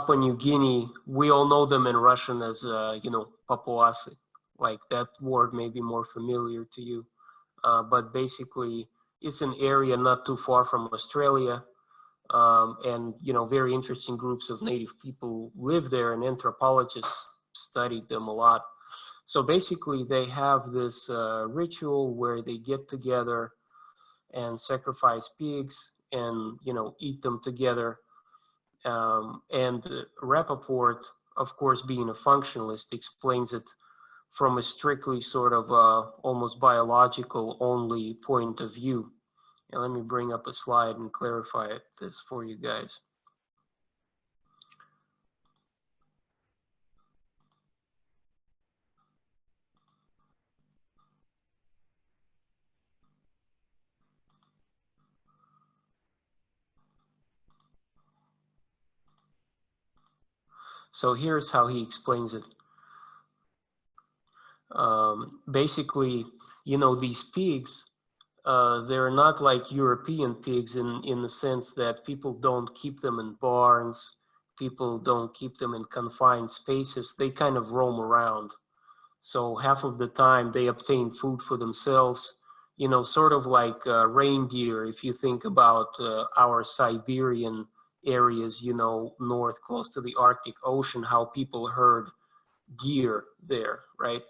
Papua New Guinea, we all know them in Russian as, you know, Papuasi. Like that word may be more familiar to you. But basically, it's an area not too far from Australia. And, you know, very interesting groups of native people live there, and anthropologists studied them a lot. So basically, they have this ritual where they get together and sacrifice pigs and, you know, eat them together. And Rappaport, of course, being a functionalist, explains it from a strictly sort of almost biological only point of view. And let me bring up a slide and clarify this for you guys. So here's how he explains it. Basically, you know, these pigs, they're not like European pigs in the sense that people don't keep them in barns, people don't keep them in confined spaces. They kind of roam around. So half of the time they obtain food for themselves, you know, sort of like reindeer. If you think about our Siberian areas, you know, north close to the Arctic Ocean, how people herd deer there, right?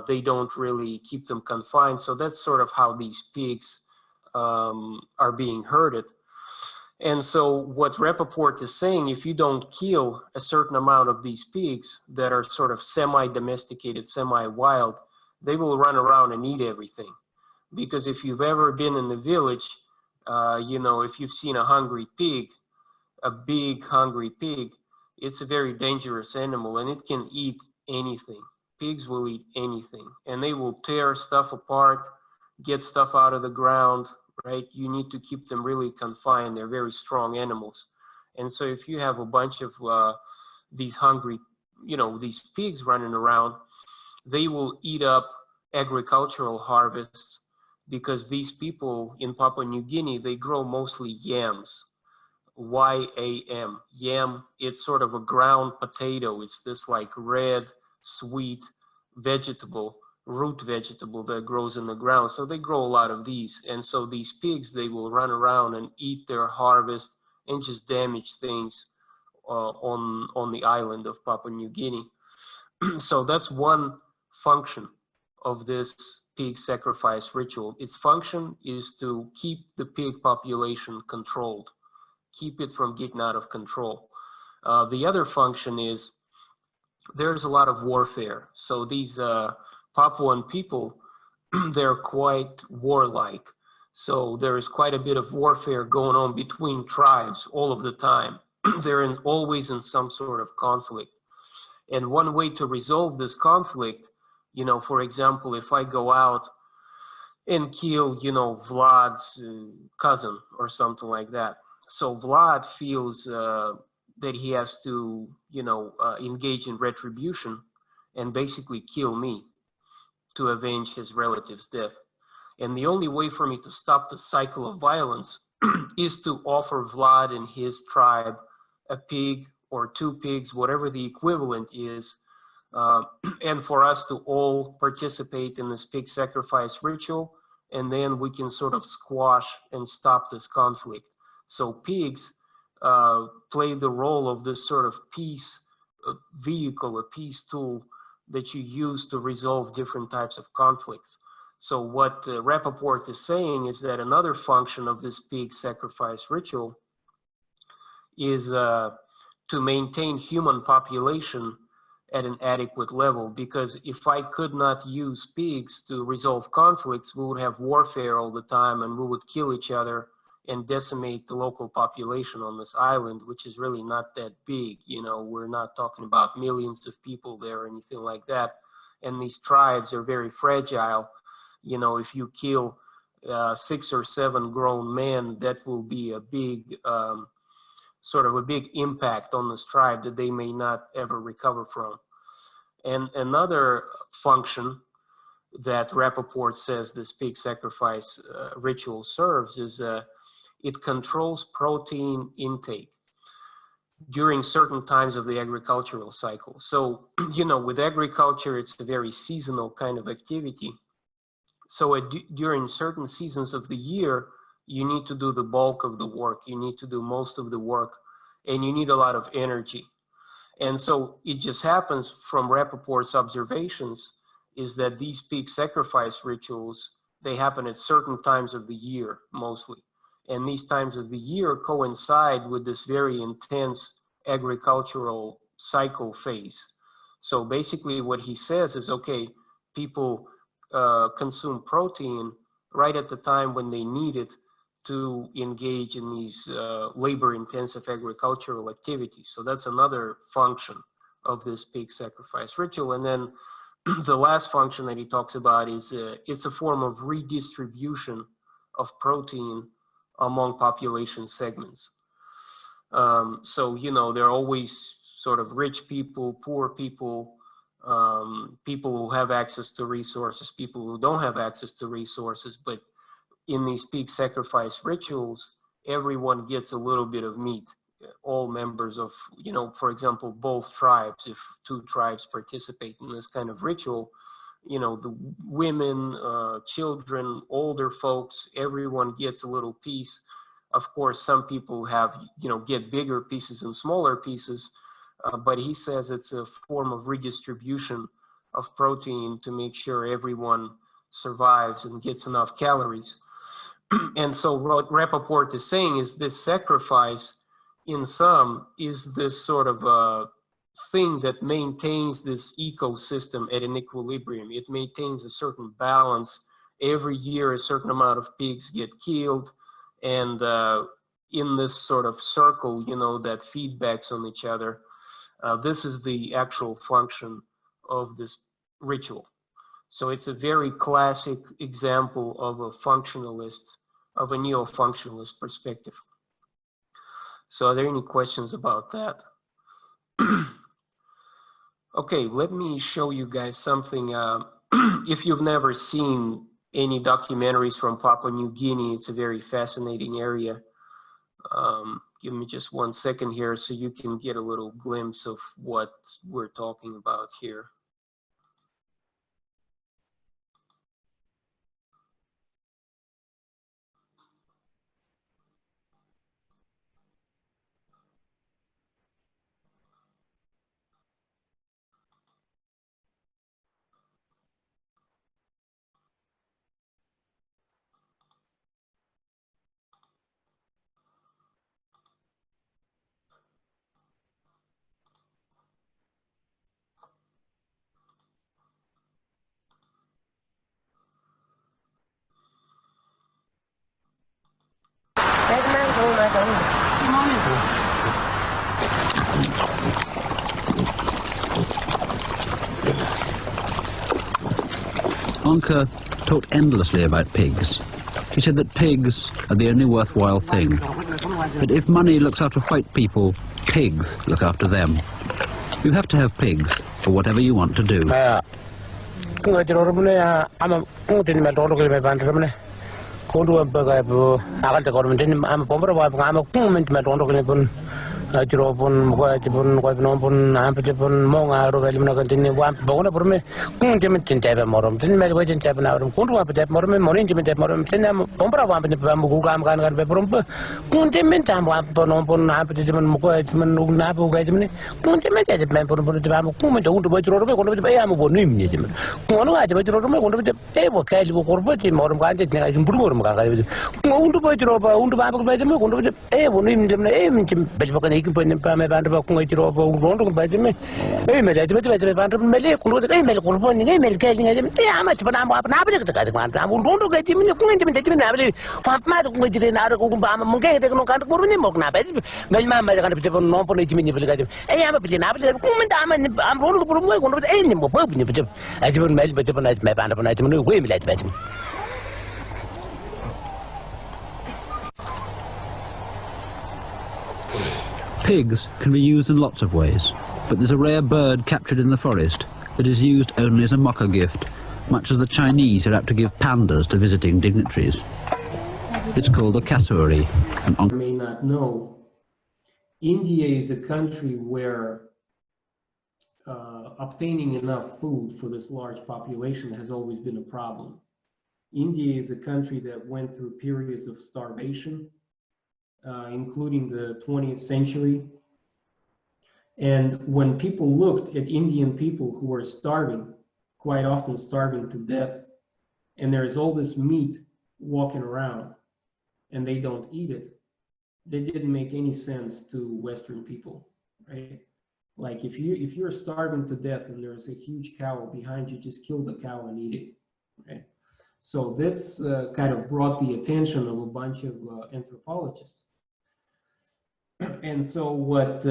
They don't really keep them confined. So that's sort of how these pigs are being herded. And so what Rappaport is saying, if you don't kill a certain amount of these pigs that are sort of semi-domesticated, semi-wild, they will run around and eat everything. Because if you've ever been in the village, you know, if you've seen a hungry pig, a big hungry pig, it's a very dangerous animal and it can eat anything. Pigs will eat anything and they will tear stuff apart, get stuff out of the ground, right? You need to keep them really confined. They're very strong animals. And so if you have a bunch of these hungry, you know, these pigs running around, they will eat up agricultural harvests because these people in Papua New Guinea, they grow mostly yams. Y-A-M, yam, it's sort of a ground potato. It's this like red, sweet vegetable, root vegetable that grows in the ground. So they grow a lot of these. And so these pigs, they will run around and eat their harvest and just damage things on the island of Papua New Guinea. So that's one function of this pig sacrifice ritual. Its function is to keep the pig population controlled, keep it from getting out of control. The other function is there's a lot of warfare. So these Papuan people, they're quite warlike. So there is quite a bit of warfare going on between tribes all of the time. They're always in some sort of conflict. And one way to resolve this conflict, you know, for example, if I go out and kill, you know, Vlad's cousin or something like that. So Vlad feels that he has to, you know, engage in retribution and basically kill me to avenge his relative's death. And the only way for me to stop the cycle of violence is to offer Vlad and his tribe a pig or two pigs, whatever the equivalent is, and for us to all participate in this pig sacrifice ritual, and then we can sort of squash and stop this conflict. So pigs play the role of this sort of peace vehicle, a peace tool that you use to resolve different types of conflicts. So what Rappaport is saying is that another function of this pig sacrifice ritual is to maintain human population at an adequate level, because if I could not use pigs to resolve conflicts, we would have warfare all the time and we would kill each other and decimate the local population on this island, which is really not that big. You know, we're not talking about millions of people there or anything like that. And these tribes are very fragile. You know, if you kill 6 or 7 grown men, that will be a big, sort of a big impact on this tribe that they may not ever recover from. And another function that Rappaport says this pig sacrifice ritual serves is it controls protein intake. during certain times of the agricultural cycle. So, you know, with agriculture, it's a very seasonal kind of activity. So during certain seasons of the year, you need to do the bulk of the work. You need to do most of the work, and you need a lot of energy. And so it just happens from Rappaport's observations is that these pig sacrifice rituals, they happen at certain times of the year mostly. And these times of the year coincide with this very intense agricultural cycle phase. So basically what he says is, okay, people consume protein right at the time when they need it to engage in these labor-intensive agricultural activities. So that's another function of this pig sacrifice ritual. And then the last function that he talks about is it's a form of redistribution of protein among population segments. So, you know, there are always sort of rich people, poor people, people who have access to resources, people who don't have access to resources, but in these pig sacrifice rituals, everyone gets a little bit of meat. All members of, you know, for example, both tribes, if two tribes participate in this kind of ritual, you know, the women, children, older folks, everyone gets a little piece. Of course, some people have, you know, get bigger pieces and smaller pieces, but he says it's a form of redistribution of protein to make sure everyone survives and gets enough calories. And so what Rappaport is saying is this sacrifice in sum is this sort of thing that maintains this ecosystem at an equilibrium. It maintains a certain balance. Every year a certain amount of pigs get killed, and in this sort of circle, you know, that feedbacks on each other, this is the actual function of this ritual. So it's a very classic example of a functionalist, of a neo-functionalist perspective. So are there any questions about that? Okay, let me show you guys something. If you've never seen any documentaries from Papua New Guinea, it's a very fascinating area. Give me just 1 second here so you can get a little glimpse of what we're talking about here. Anka talked endlessly about pigs. He said that pigs are the only worthwhile thing. But if money looks after white people, pigs look after them. You have to have pigs for whatever you want to do. Jirobun Jibun Guavinopun, Ampajipun, Monga, Rovelina, one Bona for me, Jimmy Tintaba Morum, didn't make wait in Japan out of Kundu, Morum, Morin, Jimmy Morum, Tinam, Pombra, Wampan, Bambugam, Gan, Bebrumpa, Kundimintam, Wampon, Ampajipun, Mugajiman, Nabu, Gajimini, Kundiminted, Mampur, Bambu, to wait to go to Bayam, Bonim, Kono, I wait to go to the table, casual corporate, Morum, Ganjan, Burum, Going to Boyroba, Undu Babu, going to the Avonim, aim, Belvakan. You can put them about going by me. Hey, Malay, Malay, Malay, getting how much, but I'm up now. I will go to get him in the Queen. What matter with the Narabama Mungay, they don't count for any more now. Melma, I got to no police minute. I am a pigeon. I'm going to put away one of the any more purple. As you will melt, but my band of an item, we let better. Pigs can be used in lots of ways, but there's a rare bird captured in the forest that is used only as a mocker gift, much as the Chinese are out to give pandas to visiting dignitaries. It's called a cassowary. May not know, India is a country where obtaining enough food for this large population has always been a problem. India is a country that went through periods of starvation, including the 20th century. And when people looked at Indian people who were starving, quite often starving to death, and there's all this meat walking around and they don't eat it, they didn't make any sense to Western people, right? Like if you're starving to death and there's a huge cow behind you, just kill the cow and eat it, right? So this kind of brought the attention of a bunch of anthropologists. And so what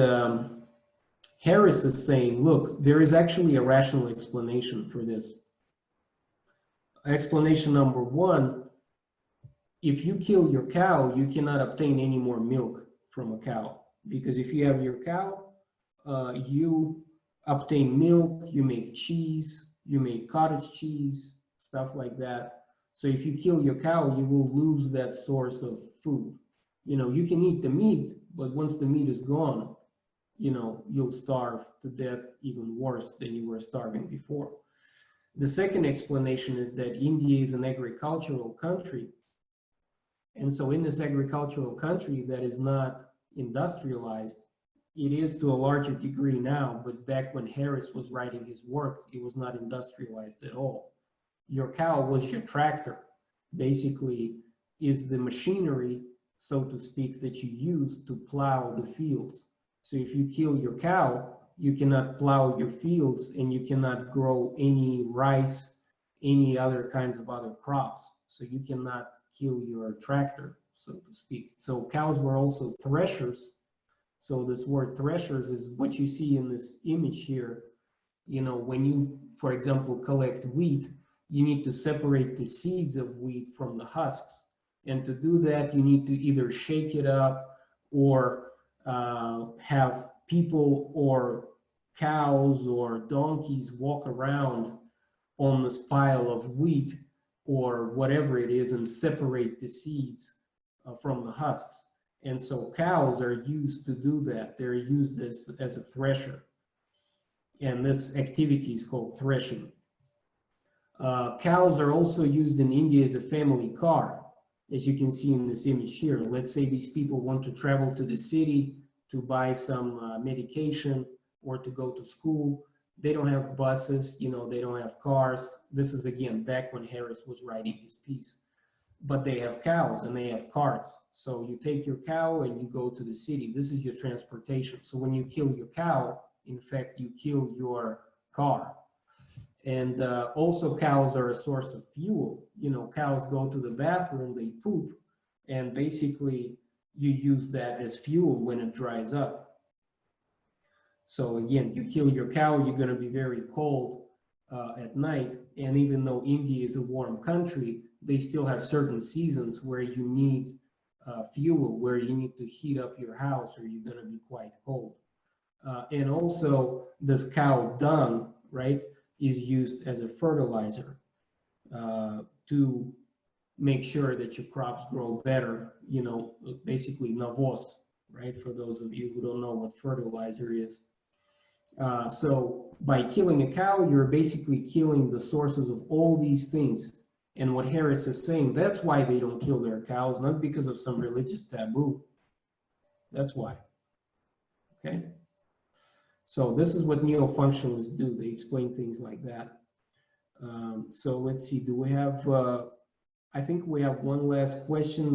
Harris is saying, look, there is actually a rational explanation for this. Explanation number one, if you kill your cow, you cannot obtain any more milk from a cow. Because if you have your cow, you obtain milk, you make cheese, you make cottage cheese, stuff like that. So if you kill your cow, you will lose that source of food. You know, you can eat the meat, but once the meat is gone, you know, you'll starve to death even worse than you were starving before. The second explanation is that India is an agricultural country. And so in this agricultural country that is not industrialized, it is to a larger degree now, but back when Harris was writing his work, it was not industrialized at all. Your cow was your tractor, basically is the machinery, so to speak, that you use to plow the fields. So if you kill your cow, you cannot plow your fields and you cannot grow any rice, any other kinds of other crops. So you cannot kill your tractor, so to speak. So cows were also threshers. So this word threshers is what you see in this image here. You know, when you, for example, collect wheat, you need to separate the seeds of wheat from the husks. And to do that, you need to either shake it up or have people or cows or donkeys walk around on this pile of wheat or whatever it is and separate the seeds from the husks. And so cows are used to do that. They're used as a thresher. And this activity is called threshing. Cows are also used in India as a family car, as you can see in this image here. Let's say these people want to travel to the city to buy some medication or to go to school. They don't have buses, you know, they don't have cars. This is, again, back when Harris was writing his piece. But they have cows and they have carts. So you take your cow and you go to the city. This is your transportation. So when you kill your cow, in fact, you kill your car. And also cows are a source of fuel. You know, cows go to the bathroom, they poop, and basically you use that as fuel when it dries up. So again, you kill your cow, you're going to be very cold at night. And even though India is a warm country, they still have certain seasons where you need fuel, where you need to heat up your house or you're going to be quite cold. And also this cow dung, right, is used as a fertilizer to make sure that your crops grow better, you know, basically navos, right, for those of you who don't know what fertilizer is. So by killing a cow, you're basically killing the sources of all these things. And what Harris is saying, that's why they don't kill their cows, not because of some religious taboo. That's why. Okay? So this is what neo-functionalists do. They explain things like that. So let's see, do we have, I think we have one last question.